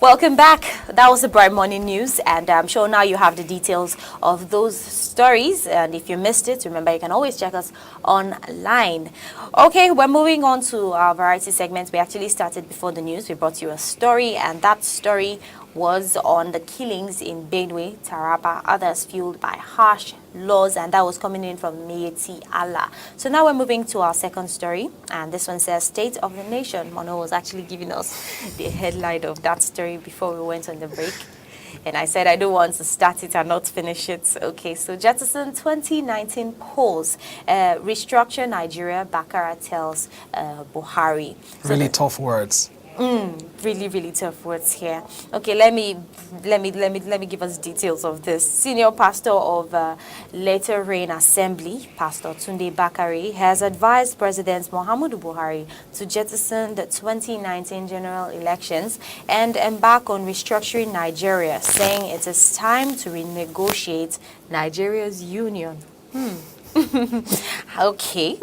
Welcome back. That was the Bright Morning News, and I'm sure now you have the details of those stories. And if you missed it, remember you can always check us online. Okay, we're moving on to our variety segment. We actually started before the news. We brought you a story, and that story was on the killings in Benue, Taraba, others fueled by harsh laws, and that was coming in from Mieti Allah. So now we're moving to our second story, and this one says State of the Nation. Mono was actually giving us the headline of that story before we went on the break. And I said I don't want to start it and not finish it. Okay, so Jettison 2019 polls, restructure Nigeria, Bakara tells Buhari. So really tough words. Really tough words here. Okay, let me give us details of this. Senior pastor of Later Rain Assembly, Pastor Tunde Bakari, has advised President Muhammadu Buhari to jettison the 2019 general elections and embark on restructuring Nigeria, saying it is time to renegotiate Nigeria's union. Okay.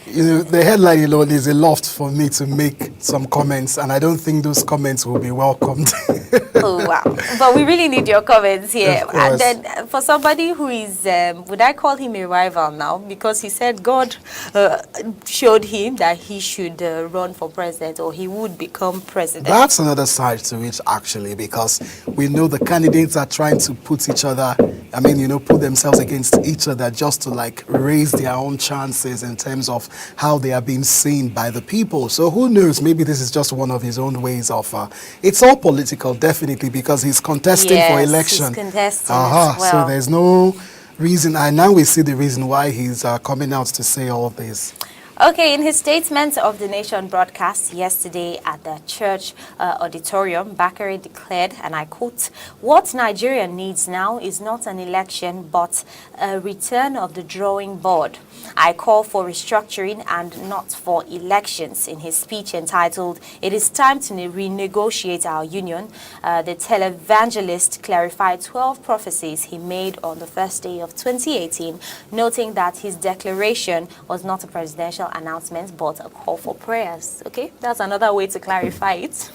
You know, the headline alone is enough for me to make some comments, and I don't think those comments will be welcomed. Oh, wow. But we really need your comments here. Of course. And then for somebody who is, would I call him a rival now? Because he said God showed him that he should run for president, or he would become president. That's another side to it, actually, because we know the candidates are trying to put each other, put themselves against each other just to, like, raise their own chances in terms of how they are being seen by the people. So who knows, maybe this is just one of his own ways of, it's all political, definitely, because he's contesting for election. He's contesting as well. So there's no reason, and now we see the reason why he's coming out to say all this. Okay, in his statement of the Nation broadcast yesterday at the church auditorium, Bakari declared, and I quote, "What Nigeria needs now is not an election, but a return of the drawing board. I call for restructuring and not for elections." In his speech entitled, "It is time to renegotiate our union," the televangelist clarified 12 prophecies he made on the first day of 2018, noting that his declaration was not a presidential announcement but a call for prayers. Okay, that's another way to clarify it.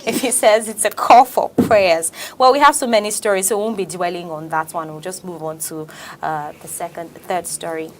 If he says it's a call for prayers. Well, we have so many stories, so we won't be dwelling on that one. We'll just move on to the third story.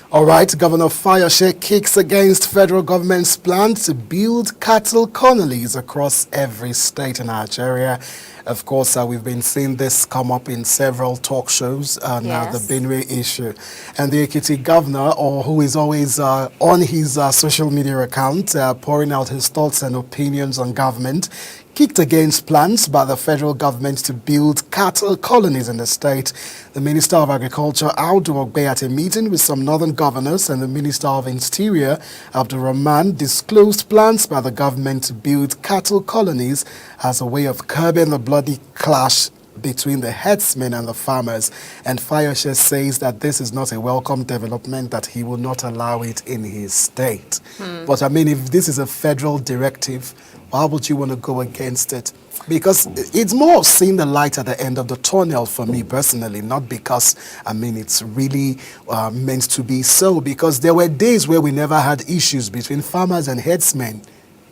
All right, Governor Fayose kicks against federal government's plan to build cattle colonies across every state in Nigeria. Of course, we've been seeing this come up in several talk shows, now the Benue issue. And the Ekiti governor, or who is always on his social media account, pouring out his thoughts and opinions on government, kicked against plans by the federal government to build cattle colonies in the state. The Minister of Agriculture, Audu Ogbe, at a meeting with some northern governors and the Minister of Interior, Abdul Rahman, disclosed plans by the government to build cattle colonies as a way of curbing the bloody clash between the herdsmen and the farmers. And Fayose says that this is not a welcome development, that he will not allow it in his state. But if this is a federal directive, why would you want to go against it? Because it's more seeing the light at the end of the tunnel for me personally, not because, it's really meant to be so, because there were days where we never had issues between farmers and herdsmen.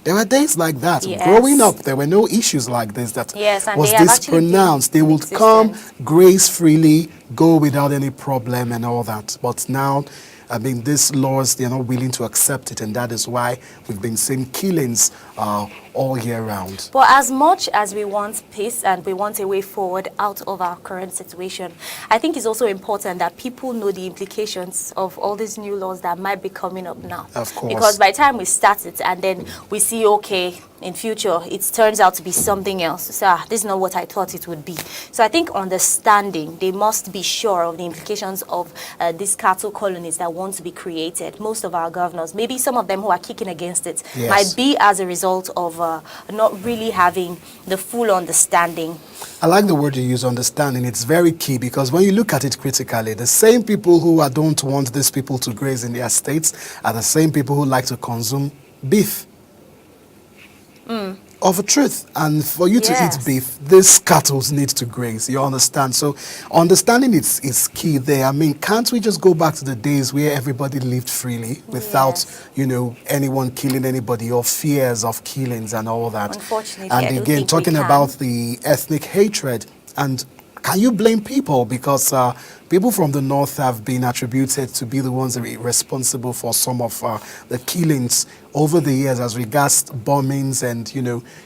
There were days like that. Yes. Growing up, there were no issues like this that was this dispronounced. They would come, graze freely, go without any problem and all that. But now, these laws, they're not willing to accept it, and that is why we've been seeing killings all year round. But as much as we want peace and we want a way forward out of our current situation, I think it's also important that people know the implications of all these new laws that might be coming up now. Of course. Because by the time we start it and then we see, okay, in future, it turns out to be something else. So this is not what I thought it would be. So I think understanding, they must be sure of the implications of these cattle colonies that want to be created. Most of our governors, maybe some of them who are kicking against it, might be as a result of not really having the full understanding. I like the word you use, understanding. It's very key, because when you look at it critically, the same people who don't want these people to graze in their states are the same people who like to consume beef. of a truth, and for you to eat Yes. beef, these cattle need to graze. You understand? So understanding is key there. I mean, can't we just go back to the days where everybody lived freely without, Yes. anyone killing anybody or fears of killings and all that? Unfortunately, And I don't again, think we talking can. about the ethnic hatred, and can you blame people? Because people from the north have been attributed to be the ones that are responsible for some of the killings over the years as regards bombings and,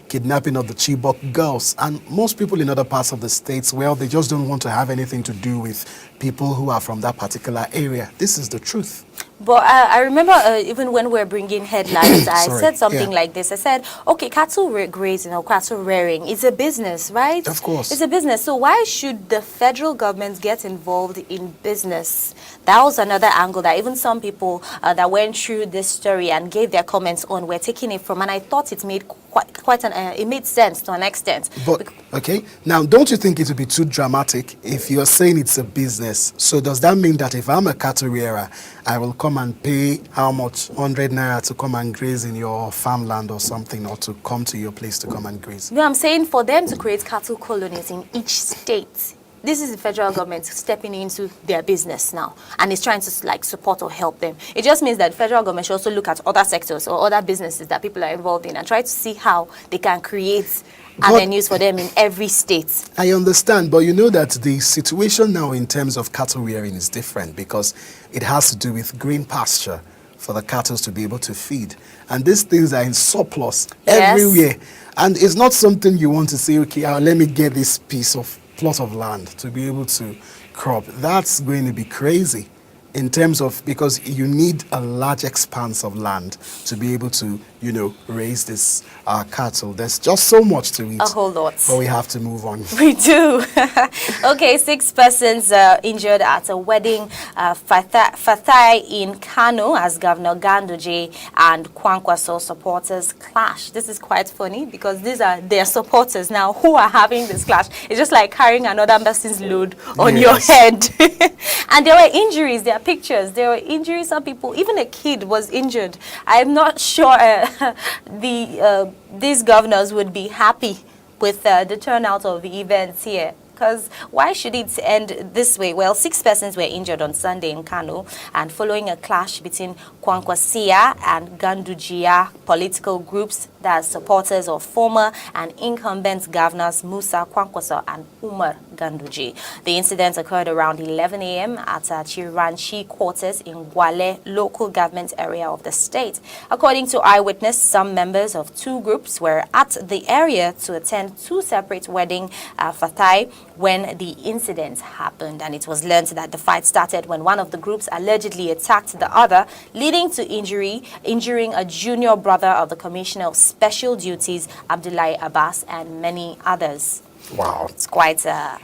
kidnapping of the Chibok girls. And most people in other parts of the states, well, they just don't want to have anything to do with people who are from that particular area. This is the truth. But I remember even when we were bringing headlines, I Sorry, said something yeah. like this. I said, okay, cattle grazing or cattle rearing is a business, right? Of course. It's a business. So why should the federal government get involved in business? That was another angle that even some people that went through this story and gave their comments on were taking it from. And I thought it made it made sense to an extent. But, okay, now don't you think it would be too dramatic if you're saying it's a business? So does that mean that if I'm a cattle rearer, I will come and pay how much, 100 naira to come and graze in your farmland or something, or to come to your place to come and graze? No, I'm saying for them to create cattle colonies in each state, this is the federal government stepping into their business now, and it's trying to support or help them. It just means that the federal government should also look at other sectors or other businesses that people are involved in and try to see how they can create avenues for them in every state. I understand, but you know that the situation now in terms of cattle rearing is different because it has to do with green pasture for the cattle to be able to feed. And these things are in surplus Yes. everywhere. And it's not something you want to say, okay, let me get this plot of land to be able to crop. That's going to be crazy in terms of, because you need a large expanse of land to be able to, raise this cattle. There's just so much to it. A whole lot. But we have to move on. We do. Okay, 6 persons injured at a wedding Fathai in Kano as Governor Ganduje and Kwankwaso supporters clash. This is quite funny because these are their supporters now who are having this clash. It's just like carrying another person's load on your head. And there were injuries, there are pictures, there were injuries, some people, even a kid was injured. I'm not sure these governors would be happy with the turnout of the events here. Because why should it end this way? Well, 6 persons were injured on Sunday in Kano, and following a clash between Kwankwasia and Gandujia political groups that are supporters of former and incumbent governors Musa Kwankwaso and Umar Ganduji. The incident occurred around 11 a.m. at Chiranchi quarters in Gwale local government area of the state. According to eyewitness, some members of 2 groups were at the area to attend 2 separate wedding Fathai when the incident happened, and it was learned that the fight started when one of the groups allegedly attacked the other, leading to injuring a junior brother of the Commissioner of Special Duties, Abdullahi Abbas, and many others. Wow. It's quite a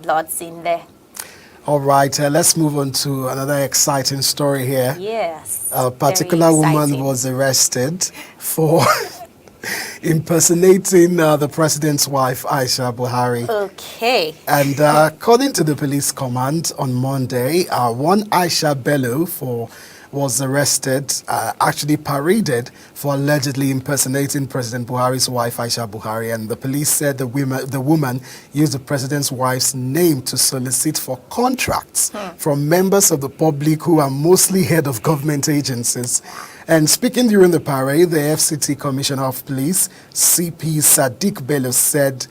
blood scene there. All right, let's move on to another exciting story here. Yes. A particular woman was arrested for impersonating the president's wife, Aisha Buhari. Okay. And according to the police command on Monday, one Aisha Bello was arrested, actually paraded for allegedly impersonating President Buhari's wife, Aisha Buhari. And the police said the woman used the president's wife's name to solicit for contracts from members of the public who are mostly head of government agencies. And speaking during the parade, the FCT Commissioner of Police, CP Sadiq Bello, said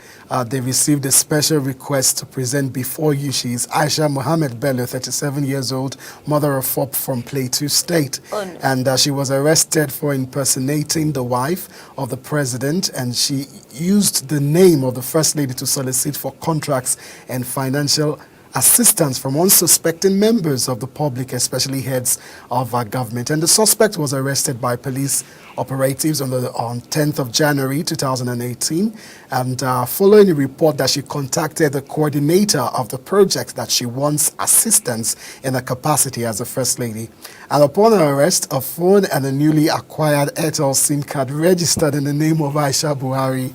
they received a special request to present before you. She is Aisha Mohammed Bello, 37 years old, mother of 4 from Plateau State. Oh, no. And she was arrested for impersonating the wife of the president, and she used the name of the First Lady to solicit for contracts and financial assistance from unsuspecting members of the public, especially heads of our government. And the suspect was arrested by police operatives on 10th of January 2018, and following a report that she contacted the coordinator of the project that she wants assistance in her capacity as a First Lady. And upon her arrest, a phone and a newly acquired Airtel SIM card registered in the name of Aisha Buhari.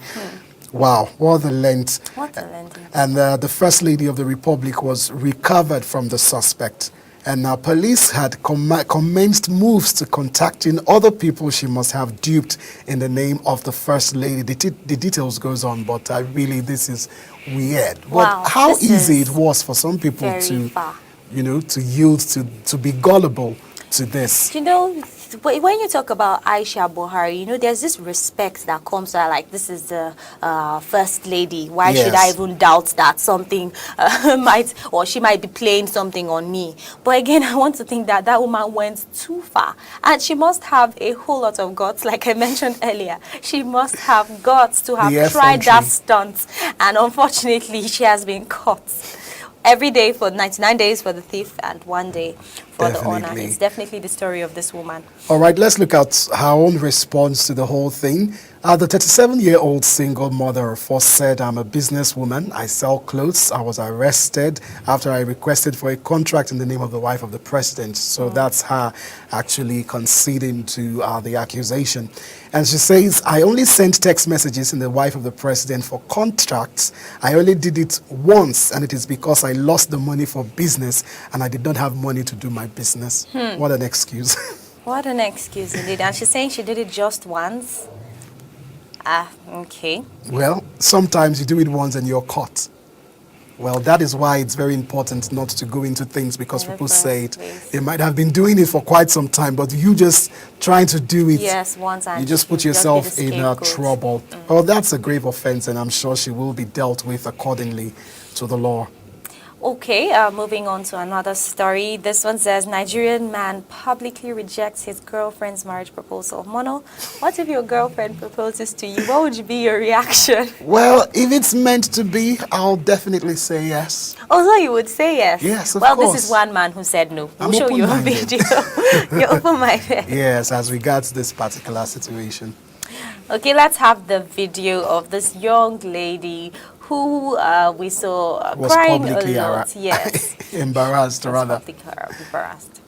Wow, what a length. What a length. And the First Lady of the Republic was recovered from the suspect. And now police had commenced moves to contacting other people she must have duped in the name of the First Lady. The details goes on, but really this is weird. Wow, but how this easy is it was for some people very to, far. to yield, to be gullible to this. You know, when you talk about Aisha Buhari, you know, there's this respect that comes to her, like, this is the First Lady. Why should I Yes. even doubt that something she might be playing something on me? But again, I want to think that that woman went too far. And she must have a whole lot of guts, like I mentioned earlier. She must have guts to have The tried that effrontery. stunt. And unfortunately, she has been caught. Every day for 99 days for the thief and 1 day for the honor. Definitely. It's definitely the story of this woman. All right, let's look at her own response to the whole thing. The 37-year-old single mother of four said, "I'm a businesswoman. I sell clothes. I was arrested after I requested for a contract in the name of the wife of the president." So that's her actually conceding to the accusation. And she says, "I only sent text messages in the wife of the president for contracts. I only did it once, and it is because I lost the money for business and I did not have money to do my business." What an excuse. What an excuse indeed. And she's saying she did it just once. Okay. Well, sometimes you do it once and you're caught. Well, that is why it's very important not to go into things, because In the people first say it. place. They might have been doing it for quite some time, but you just trying to do it. Yes, once and You just put be yourself the in scapegoat. trouble. Well, that's a grave offense, and I'm sure she will be dealt with accordingly to the law. Okay, moving on to another story. This one says, Nigerian man publicly rejects his girlfriend's marriage proposal. Mono, what if your girlfriend proposes to you? What would be your reaction? Well, if it's meant to be, I'll definitely say yes. Although you would say yes. Yes, of well, course. this is one man who said no. We'll I'm show you a open-minded. video. You're open-minded. Yes, as regards this particular situation. Okay, let's have the video of this young lady who we saw Was crying a publicly lot. Yes. embarrassed, Was rather. publicly embarrassed.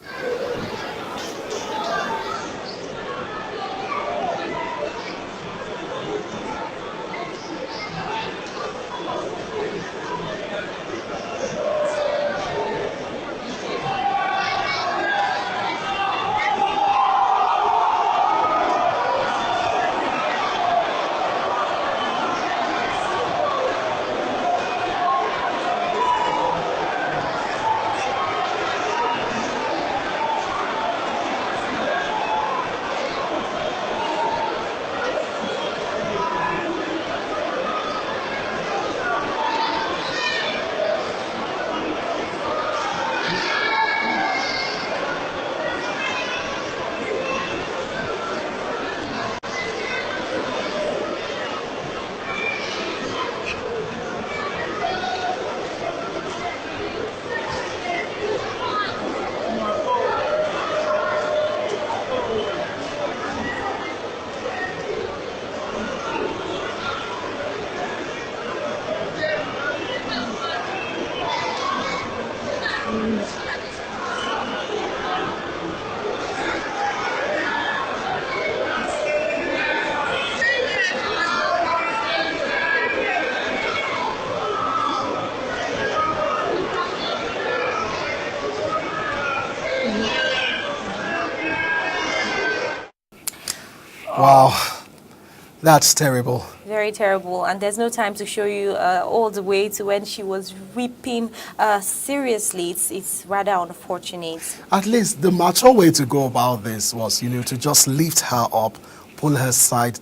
Wow, that's terrible. Very terrible, and there's no time to show you all the way to when she was weeping. Seriously, it's rather unfortunate. At least the mature way to go about this was, to just lift her up, pull her aside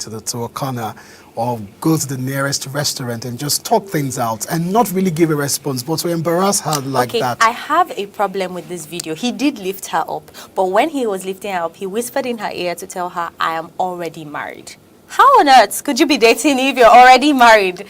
to a corner, or go to the nearest restaurant and just talk things out and not really give a response, but to embarrass her like Okay, that. I have a problem with this video. He did lift her up, but when he was lifting her up, he whispered in her ear to tell her, I am already married. How on earth could you be dating if you're already married?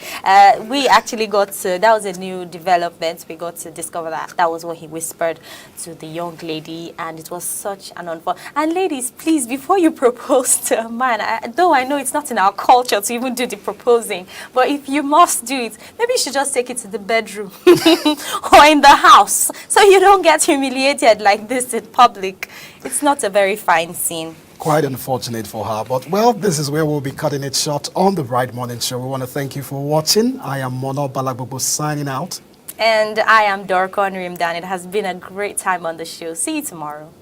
We actually got to, that was a new development. We got to discover that was what he whispered to the young lady, and it was such an unfortunate. And ladies, please, before you propose to a man, though I know it's not in our culture to even do the proposing, but if you must do it, maybe you should just take it to the bedroom or in the house so you don't get humiliated like this in public. It's not a very fine scene. Quite unfortunate for her, but well, this is where we'll be cutting it short on the Bright Morning Show. We want to thank you for watching. I am Mono Balagbobo signing out. And I am Dorcon Rimdan. It has been a great time on the show. See you tomorrow.